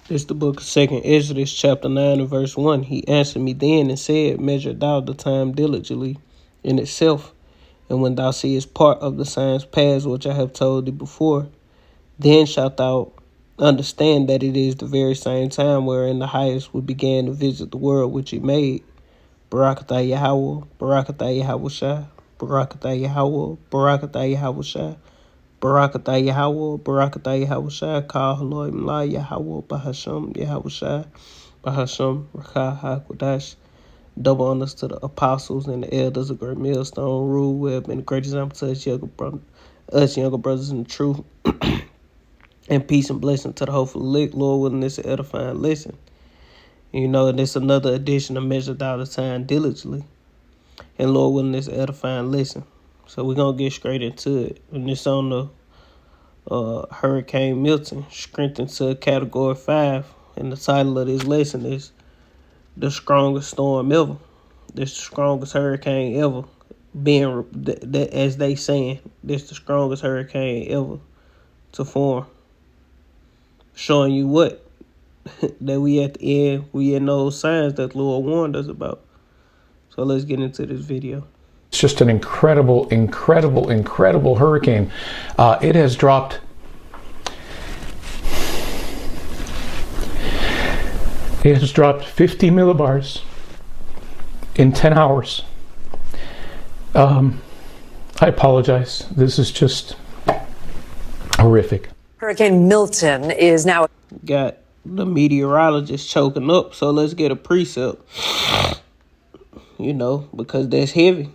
This is the book of 2nd Exodus, chapter 9 and verse 1. He answered me then and said, Measure thou the time diligently in itself, and when thou seest part of the signs past which I have told thee before, then shalt thou understand that it is the very same time wherein the highest would began to visit the world which he made. Barakatah Yahweh, Barakatah Yahweh, Barakatah Yahweh, Barakatah Yahweh, Barakatah Yahweh, Barakatah Yahweh, Kal Haloi Mla Yahweh, Bahasham Yahweh, Bahasham Rakah HaKodash. Double honors to the apostles and the elders of Great Millstone, Rule Web, and the great example to us younger brothers in the truth. And peace and blessing to the hopeful elect, Lord willing, this is edifying lesson. You know, and it's another edition of Measure Thou the Time Diligently. And Lord willing, this is edifying lesson. So we're going to get straight into it. And it's on the Hurricane Milton, strengthened to Category 5. And the title of this lesson is The Strongest Storm Ever. This the strongest hurricane ever. As they saying, this the strongest hurricane ever to form. Showing you what? That we at the end, we in those signs that the Lord warned us about. So let's get into this video. It's just an incredible hurricane. It has dropped 50 millibars in 10 hours. I apologize. This is just horrific. Hurricane Milton is now... Got the meteorologist choking up, so let's get a precept. You know, because that's heavy.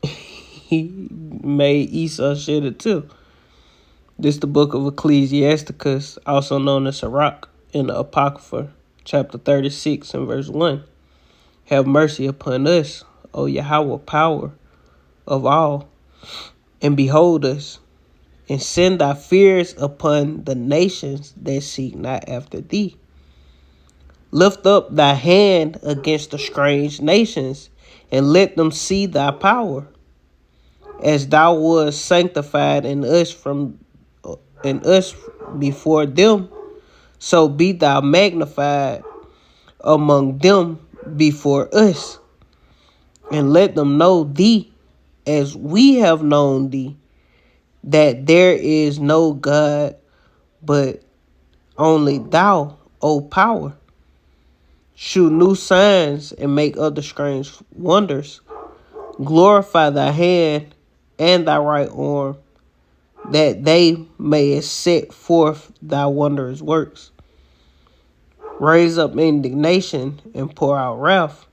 He made Esau shed it too. This is the book of Ecclesiasticus, also known as Sirach, in the Apocrypha, chapter 36 and verse 1. Have mercy upon us, O Yahweh, power of all, and behold us, and send thy fears upon the nations that seek not after thee. Lift up thy hand against the strange nations, and let them see thy power. As thou wast sanctified in us before them, so be thou magnified among them before us. And let them know thee as we have known thee, that there is no God but only thou, O power. Shew new signs and make other strange wonders. Glorify thy hand and thy right arm, that they may set forth thy wondrous works. Raise up indignation and pour out wrath.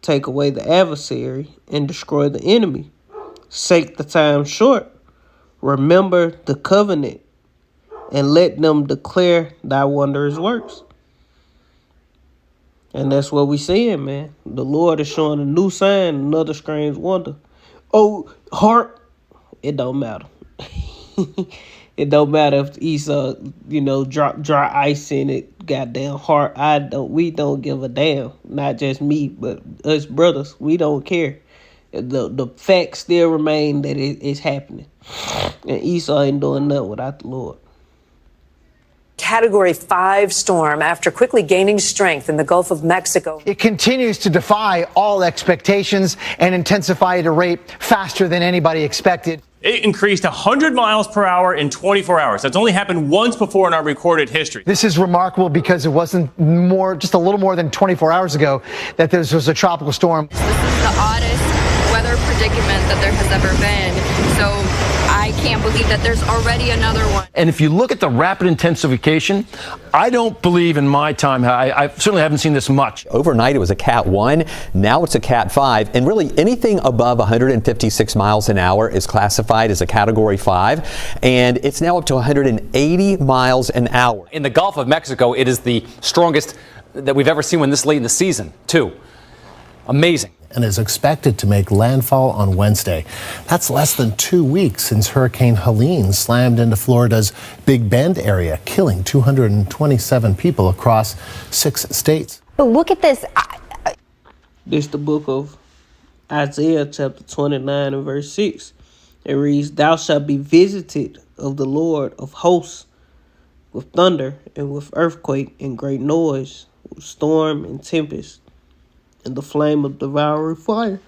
Take away the adversary and destroy the enemy. Sake the time short. Remember the covenant, and let them declare thy wondrous works. And that's what we seeing, man. The Lord is showing a new sign, another strange wonder. Oh, heart, it don't matter. It don't matter if Esau, drop dry ice in it, goddamn heart. We don't give a damn. Not just me, but us brothers. We don't care. The facts still remain that it's happening. And Esau ain't doing nothing without the Lord. Category 5 storm after quickly gaining strength in the Gulf of Mexico. It continues to defy all expectations and intensify at a rate faster than anybody expected. It increased 100 miles per hour in 24 hours. That's only happened once before in our recorded history. This is remarkable because it wasn't just a little more than 24 hours ago that this was a tropical storm. This is the oddest weather predicament that there has ever been. So I can't believe that there's already another one. And if you look at the rapid intensification, I don't believe in my time, I certainly haven't seen this much. Overnight it was a Cat 1, now it's a Cat 5, and really anything above 156 miles an hour is classified as a Category 5, and it's now up to 180 miles an hour. In the Gulf of Mexico, it is the strongest that we've ever seen when this late in the season, too. Amazing. And is expected to make landfall on Wednesday. That's less than 2 weeks since Hurricane Helene slammed into Florida's Big Bend area, killing 227 people across 6 states. But look at this. This is the book of Isaiah chapter 29 and verse 6. It reads, Thou shalt be visited of the Lord of hosts with thunder and with earthquake and great noise, with storm and tempest, and the flame of devouring fire.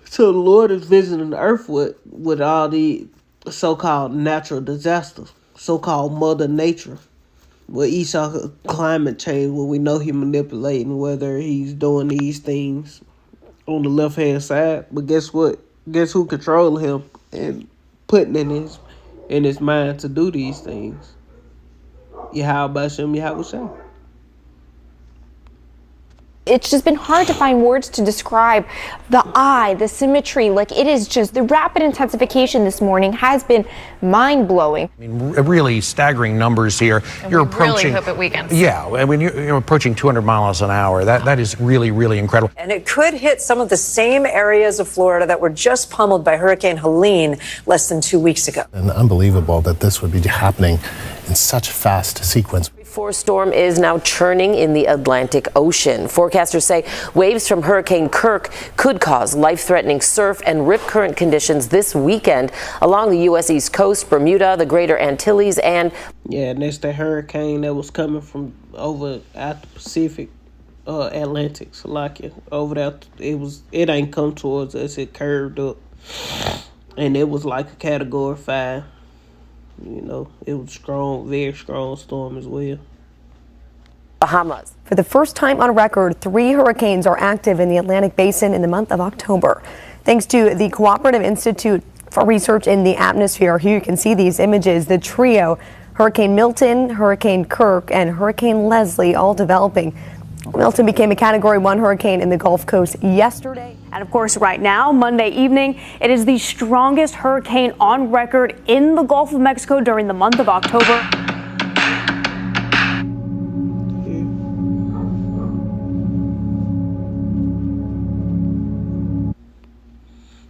So the Lord is visiting the earth with all the so-called natural disasters, so-called Mother Nature. Well, Esau climate change, where we know he manipulating whether he's doing these things on the left hand side. But guess what? Guess who controlling him and putting in his mind to do these things? Yahweh Shem Yahweh Shem. It's just been hard to find words to describe the symmetry. Like, it is just, the rapid intensification this morning has been mind-blowing. I mean, really staggering numbers here. And you're approaching. Really hope it weakens. Yeah, I mean, you're approaching 200 miles an hour. That is really, really incredible. And it could hit some of the same areas of Florida that were just pummeled by Hurricane Helene less than 2 weeks ago. And unbelievable that this would be happening in such fast sequence. Force storm is now churning in the Atlantic Ocean. Forecasters say waves from Hurricane Kirk could cause life-threatening surf and rip current conditions this weekend along the U.S. East Coast, Bermuda, the Greater Antilles, and... Yeah, and that's the hurricane that was coming from over out the Pacific, Atlantic, Slovakia. Over there, it ain't come towards us, it curved up. And it was like a Category 5. You know, it was strong, very strong storm as well. Bahamas. For the first time on record, 3 hurricanes are active in the Atlantic Basin in the month of October. Thanks to the Cooperative Institute for Research in the Atmosphere, here you can see these images. The trio, Hurricane Milton, Hurricane Kirk, and Hurricane Leslie, all developing. Milton became a Category 1 hurricane in the Gulf Coast yesterday. And of course, right now, Monday evening, it is the strongest hurricane on record in the Gulf of Mexico during the month of October.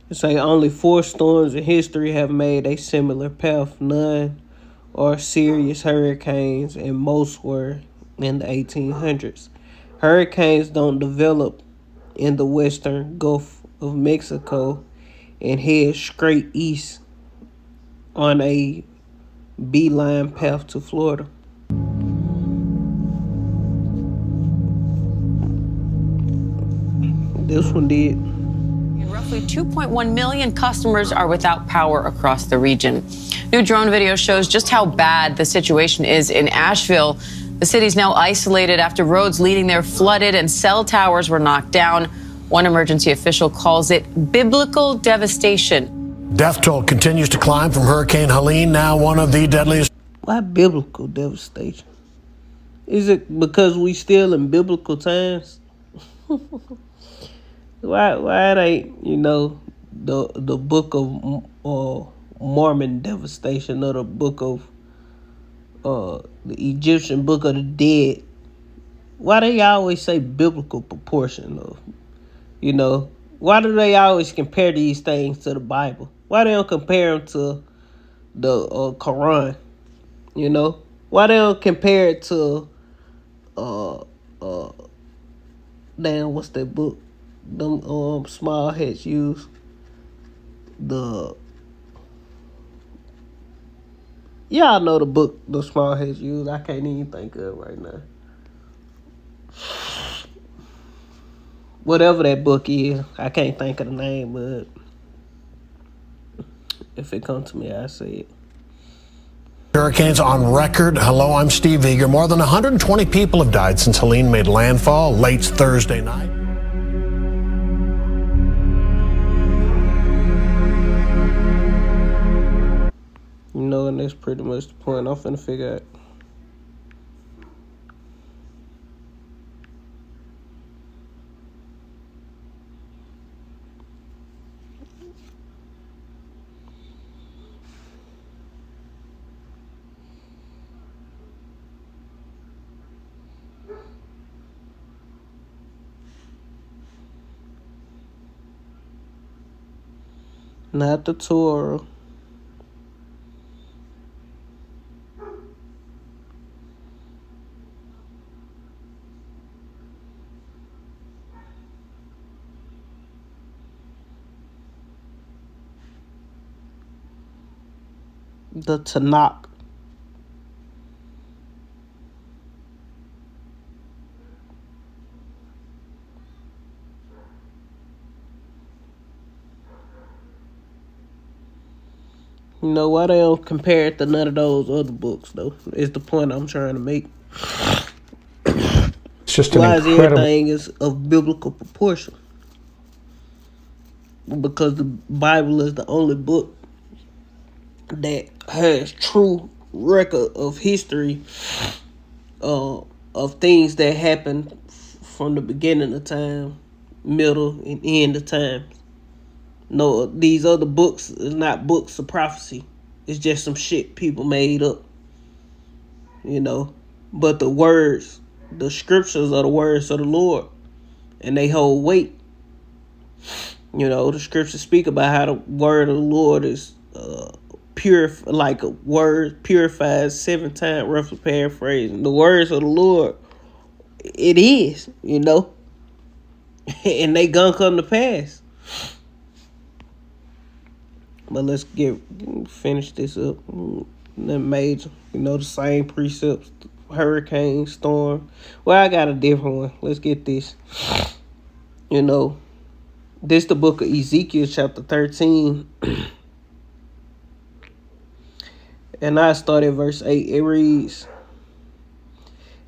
It say only 4 storms in history have made a similar path. None are serious hurricanes, and most were in the 1800s. Hurricanes don't develop in the western Gulf of Mexico and head straight east on a beeline path to Florida. This one did. Roughly 2.1 million customers are without power across the region. New drone video shows just how bad the situation is in Asheville. The city's now isolated after roads leading there flooded and cell towers were knocked down. One emergency official calls it biblical devastation. Death toll continues to climb from Hurricane Helene, now one of the deadliest. Why biblical devastation? Is it because we still in biblical times? Why it ain't, the book of Mormon devastation, or the book of the Egyptian book of the dead? Why they always say biblical proportion of, why do they always compare these things to the Bible? Why they don't compare them to the Quran? Why they don't compare it to damn, what's that book them small heads use? Y'all know the book the small heads use. I can't even think of it right now. Whatever that book is, I can't think of the name, but if it comes to me, I say it. Hurricanes on record. Hello, I'm Steve Eager. More than 120 people have died since Helene made landfall late Thursday night. And that's pretty much the point I'm finna figure out. Not the Torah. The Tanakh. You know, why they don't compare it to none of those other books, though, is the point I'm trying to make. It's just Why an is incredible... everything is of biblical proportion? Because the Bible is the only book that has true record of history, of things that happened from the beginning of time, middle, and end of time. No, these other books is not books of prophecy. It's just some shit people made up. You know, but the words, the scriptures are the words of the Lord, and they hold weight. You know, the scriptures speak about how the word of the Lord is pure, like a word purifies 7 times, roughly paraphrasing. The words of the Lord, it is, you know, and they gonna come to pass. But let's finish this up. The major, you know, the same precepts, hurricane, storm. Well, I got a different one. Let's get this. You know, this the book of Ezekiel chapter 13. And I start at verse 8. It reads,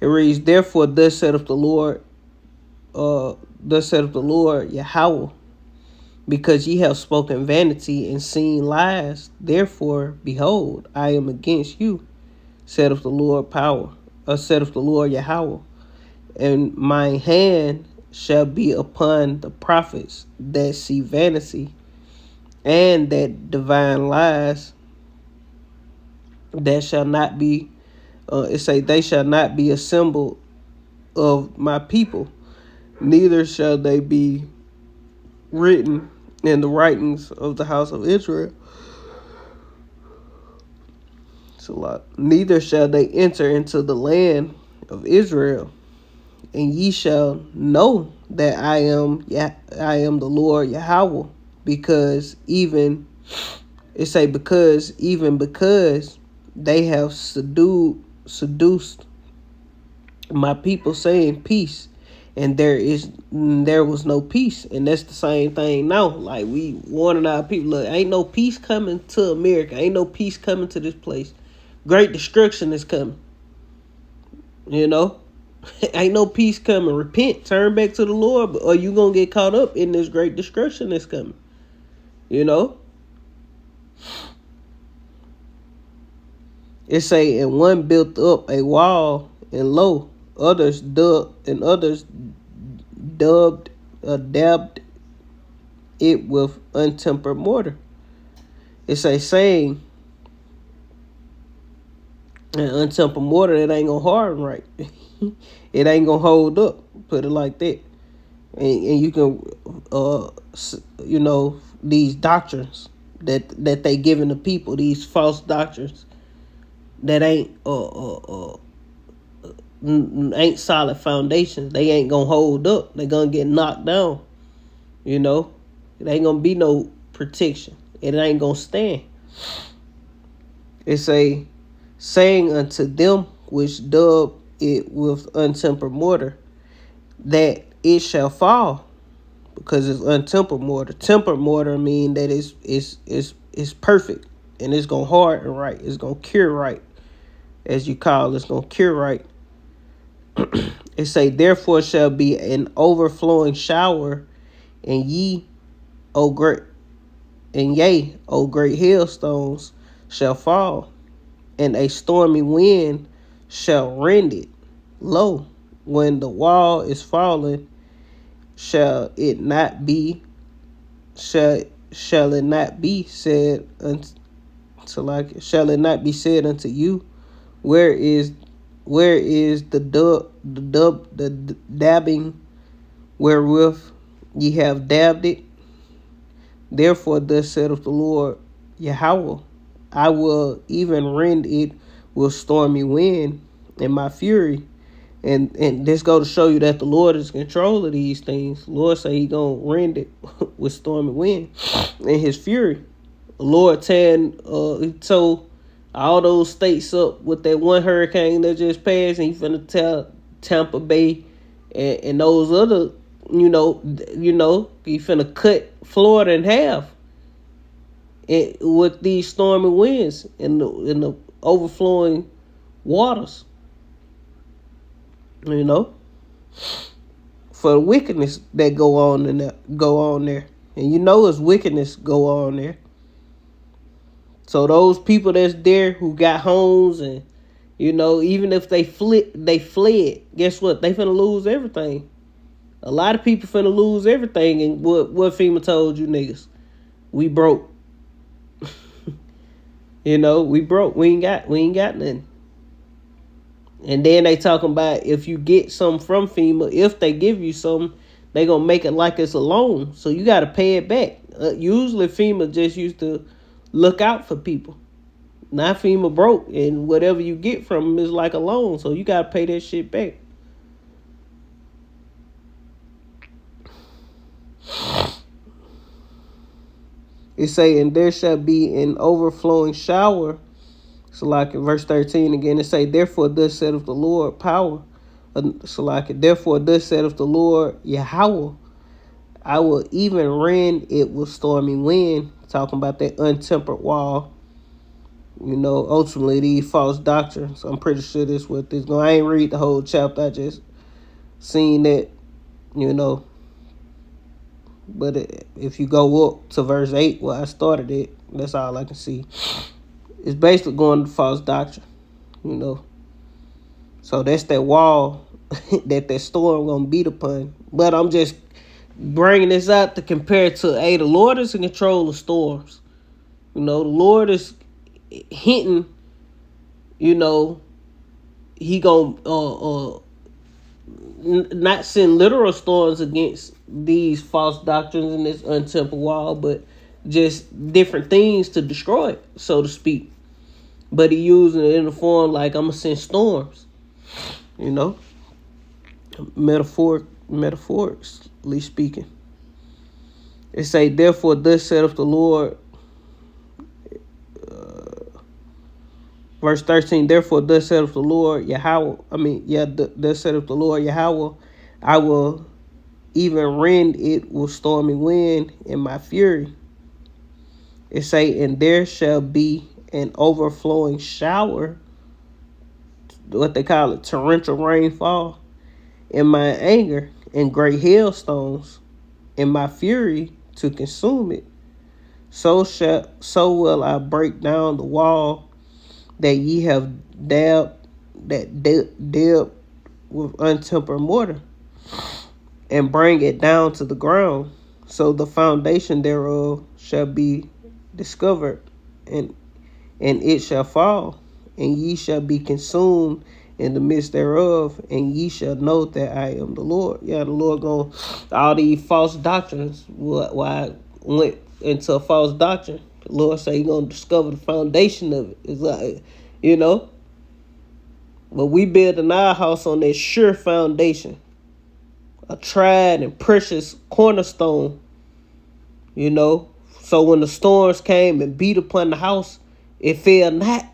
therefore thus saith the Lord, Yahweh, because ye have spoken vanity and seen lies, therefore, behold, I am against you, saith the Lord saith the Lord Yahweh, and my hand shall be upon the prophets that see vanity and that divine lies, that shall not be, they shall not be assembled of my people, neither shall they be written in the writings of the house of Israel. It's a lot. Neither shall they enter into the land of Israel, and ye shall know that I am the Lord Yahweh, because they have seduced my people, saying peace, and there was no peace. And that's the same thing now. Like, we warning our people, look, ain't no peace coming to America, ain't no peace coming to this place. Great destruction is coming. You know, ain't no peace coming. Repent, turn back to the Lord, or you gonna get caught up in this great destruction that's coming. You know, it say, and one built up a wall, and lo, others dabbed it with untempered mortar. It say, saying, and untempered mortar, it ain't gonna harden right. It ain't gonna hold up. Put it like that. And you can, you know, these doctrines that they giving the people, these false doctrines that ain't solid foundations. They ain't gonna hold up. They gonna get knocked down. You know, it ain't gonna be no protection. It ain't gonna stand. It say, saying unto them which dub it with untempered mortar, that it shall fall, because it's untempered mortar. Tempered mortar mean that it's perfect, and it's gonna harden right. It's gonna cure right, as you call it. It's gonna cure right. It say, therefore shall be an overflowing shower, and yea, O great hailstones shall fall, and a stormy wind shall rend it. Lo, when the wall is fallen, shall it not be said unto you, where is the dabbing wherewith ye have dabbed it? Therefore thus saith the Lord Yahweh, I will even rend it with stormy wind in my fury. And this go to show you that the Lord is in control of these things. The Lord say he gonna rend it with stormy wind in his fury. The Lord he told all those states up with that one hurricane that just passed, and he finna tell Tampa Bay and those other, you know, he finna cut Florida in half. with these stormy winds and the overflowing waters. You know, for the wickedness that go on there, and you know it's wickedness go on there. So those people that's there who got homes and even if they fled, guess what? They finna lose everything. A lot of people finna lose everything. And what FEMA told you niggas, we broke. We broke. We ain't got nothing. And then they talking about if you get something from FEMA, if they give you something, they gonna make it like it's a loan. So you gotta pay it back. Usually FEMA just used to look out for people. Now FEMA broke, and whatever you get from them is like a loan. So you gotta pay that shit back. It say, and there shall be an overflowing shower. So like in verse 13 again, it say, therefore thus saith the Lord power. So like therefore thus saith the Lord Yahweh, I will even rend it with stormy wind. Talking about that untempered wall. Ultimately these false doctrines. I'm pretty sure this what this going. I ain't read the whole chapter. I just seen that, But if you go up to verse 8 where I started it, that's all I can see. It's basically going to false doctrine, So that's that wall that storm gonna beat upon. But I'm just bringing this out to compare to, the Lord is in control of storms. The Lord is hinting, he gonna not send literal storms against these false doctrines and this untempered wall, but just different things to destroy it, so to speak. But he using it in the form like, I'm gonna send storms, metaphorically speaking. It say, therefore thus saith the Lord, verse 13, therefore thus saith the Lord Yahweh, thus saith the Lord Yahweh, I will even rend it with stormy wind in my fury. It say, and there shall be an overflowing shower, what they call it, torrential rainfall, in my anger, and great hailstones in my fury to consume it. So will I break down the wall that ye have dabbed with untempered mortar, and bring it down to the ground. So the foundation thereof shall be discovered, and it shall fall, and ye shall be consumed in the midst thereof, and ye shall know that I am the Lord. Yeah, the Lord going, all these false doctrines, why I went into a false doctrine, the Lord say He gonna discover the foundation of it. It's like, but we building our house on that sure foundation, a tried and precious cornerstone, so when the storms came and beat upon the house, it fell not.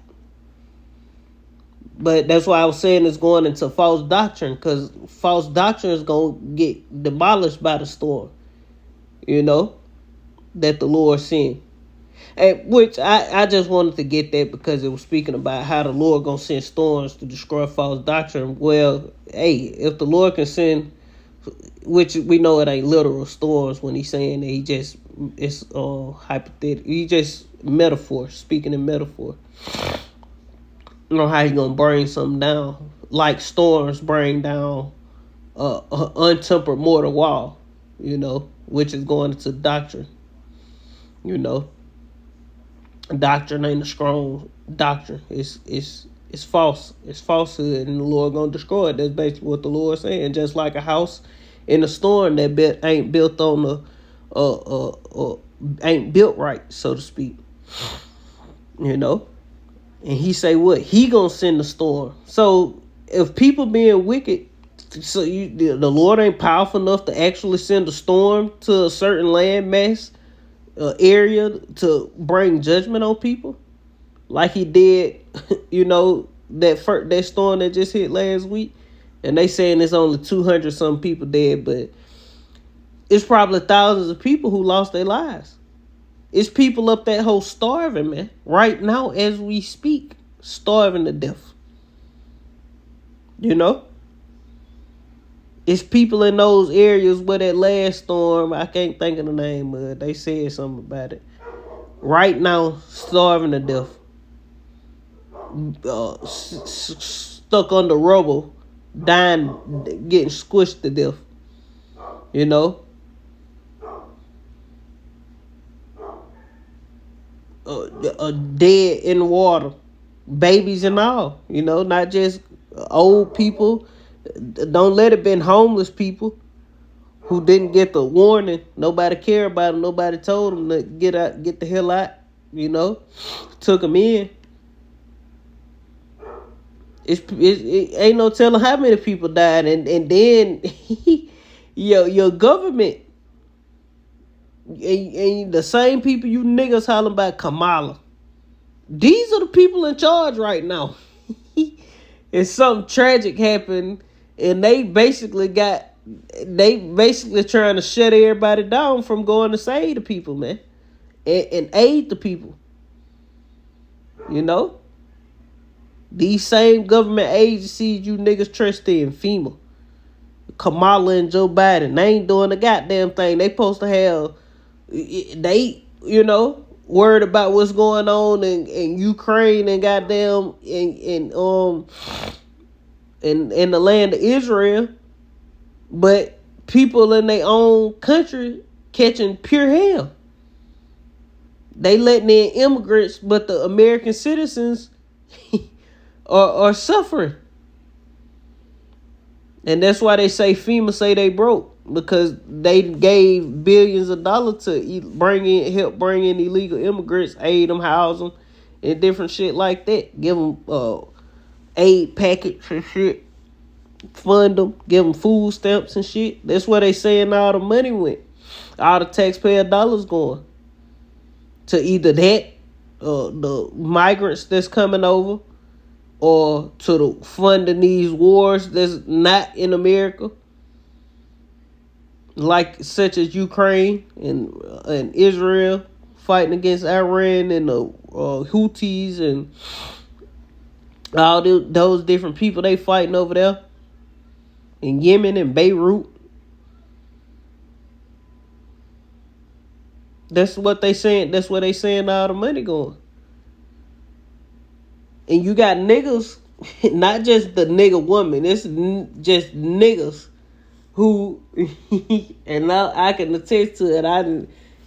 But that's why I was saying it's going into false doctrine, because false doctrine is going to get demolished by the storm, that the Lord sent. And which I just wanted to get that because it was speaking about how the Lord going to send storms to destroy false doctrine. Well, if the Lord can send, which we know it ain't literal storms when He's saying that it's hypothetical. He just metaphor, speaking in metaphor. How He gonna bring something down, like storms bring down a untempered mortar wall, which is going into doctrine. Doctrine ain't a strong doctrine. It's false. It's falsehood, and the Lord gonna destroy it. That's basically what the Lord's saying. Just like a house in a storm that ain't built on ain't built right, so to speak. And He say what? He gonna send the storm. So if people being wicked, so the Lord ain't powerful enough to actually send a storm to a certain landmass area to bring judgment on people, like He did, that storm that just hit last week. And they saying it's only 200 some people dead, but it's probably thousands of people who lost their lives. It's people up that hole starving, man. Right now, as we speak, starving to death. You know? It's people in those areas where that last storm, I can't think of the name of it. They said something about it. Right now, starving to death. Stuck under rubble, dying, getting squished to death. You know? Dead in the water. Babies and all. You know, not just old people. Don't let it been homeless people who didn't get the warning. Nobody cared about them. Nobody told them to get out, get the hell out. You know? Took them in. It ain't no telling how many people died, and then your government and the same people you niggas hollering about Kamala. These are the people in charge right now. And something tragic happened, and they basically trying to shut everybody down from going to save the people, man, and aid the people. You know. These same government agencies you niggas trust in, FEMA, Kamala and Joe Biden, they ain't doing a goddamn thing. They supposed to have, they, you know, worried about what's going on in Ukraine and goddamn in the land of Israel, but people in their own country catching pure hell. They letting in immigrants, but the American citizens are suffering. And that's why they say FEMA say they broke, because they gave billions of dollars to help bring in illegal immigrants, aid them, house them, and different shit like that. Give them aid packets and shit, fund them, give them food stamps and shit. That's where they saying all the money went. All the taxpayer dollars going to either that, the migrants that's coming over, or to the funding these wars that's not in America, like such as Ukraine and Israel fighting against Iran and the Houthis and all those different people they fighting over there in Yemen and Beirut. That's what they saying. That's where they saying all the money going. And you got niggas, not just the nigga woman, it's just niggas who, and now I can attest to it.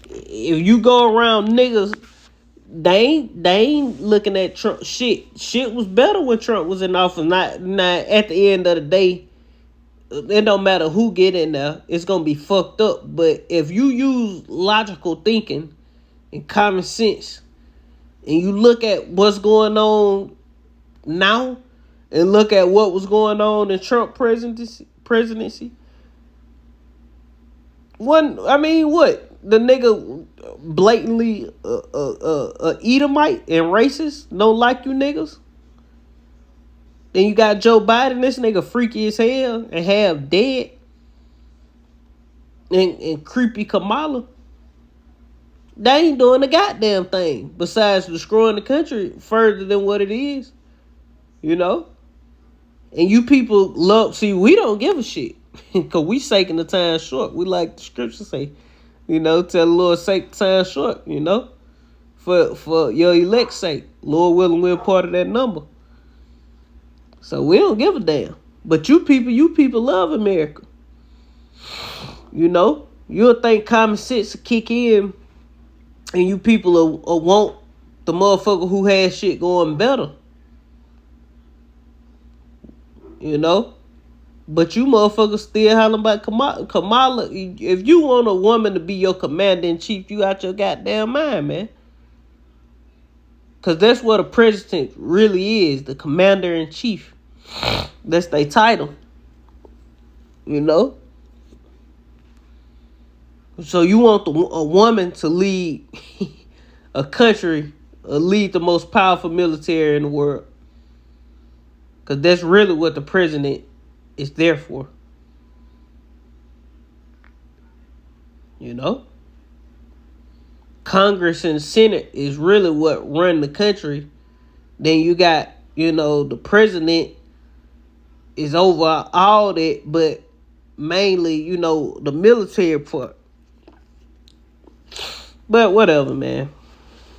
If you go around niggas, they ain't looking at Trump. Shit was better when Trump was in office. Not at the end of the day, it don't matter who get in there, it's gonna be fucked up. But if you use logical thinking and common sense, and you look at what's going on now, and look at what was going on in Trump presidency. What the nigga blatantly Edomite and racist, don't like you niggas. Then you got Joe Biden, this nigga freaky as hell and half dead, and creepy Kamala. They ain't doing a goddamn thing besides destroying the country further than what it is. You know? And you people we don't give a shit. Because we taking the time short. We like the scripture say, you know, tell the Lord sake the time short, you know? For your elect's sake. Lord willing, we're part of that number. So we don't give a damn. But you people love America. You know? You'll think common sense will kick in, and you people will want the motherfucker who has shit going better. You know? But you motherfuckers still hollering about Kamala. If you want a woman to be your commander-in-chief, you out your goddamn mind, man. Because that's what a president really is, the commander-in-chief. That's their title. You know? So you want a woman to lead a country, lead the most powerful military in the world. Because that's really what the president is there for. You know? Congress and Senate is really what run the country, then you got, the president is over all that, but mainly, the military part. But whatever, man.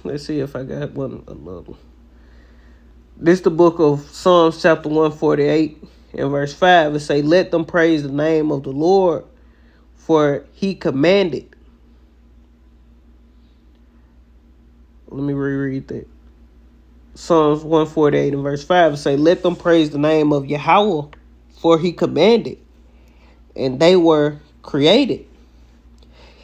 Let's see if I got another. This the book of Psalms chapter 148 and verse 5. It say, let them praise the name of the Lord, for he commanded. Let me reread that. Psalms 148 and verse 5. It say, let them praise the name of Yahweh, for he commanded, and they were created.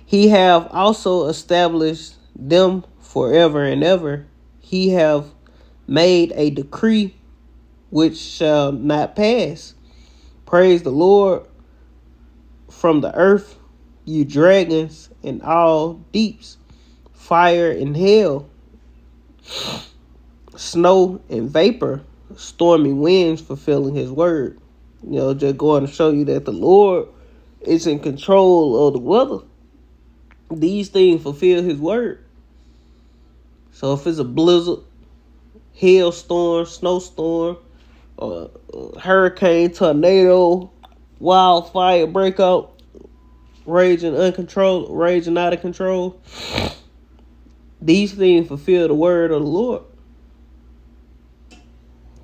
He have also established them forever and ever. He have made a decree which shall not pass. Praise the Lord from the earth, you dragons and all deeps, fire and hail, snow and vapor, stormy winds fulfilling his word. Just going to show you that the Lord is in control of the weather. These things fulfill his word. So if it's a blizzard, hailstorm, snowstorm, hurricane, tornado, wildfire breakout, raging out of control, these things fulfill the word of the Lord.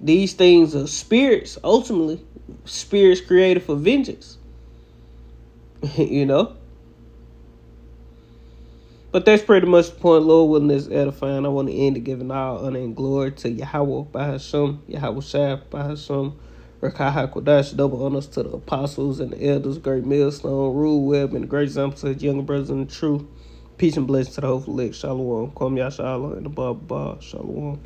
These things are spirits, ultimately. Spirits created for vengeance. But that's pretty much the point. Lord willing, is edifying. I want to end it giving all honor and glory to Yahweh by Hashem, Yahweh Shai by Hashem, Rekah HaKodesh, double honors to the apostles and the elders, great millstone, rule web, and the great example to his younger brothers in the truth. Peace and blessings to the whole elect. Shalom. Kwam Yashala and the Baba. Shalom.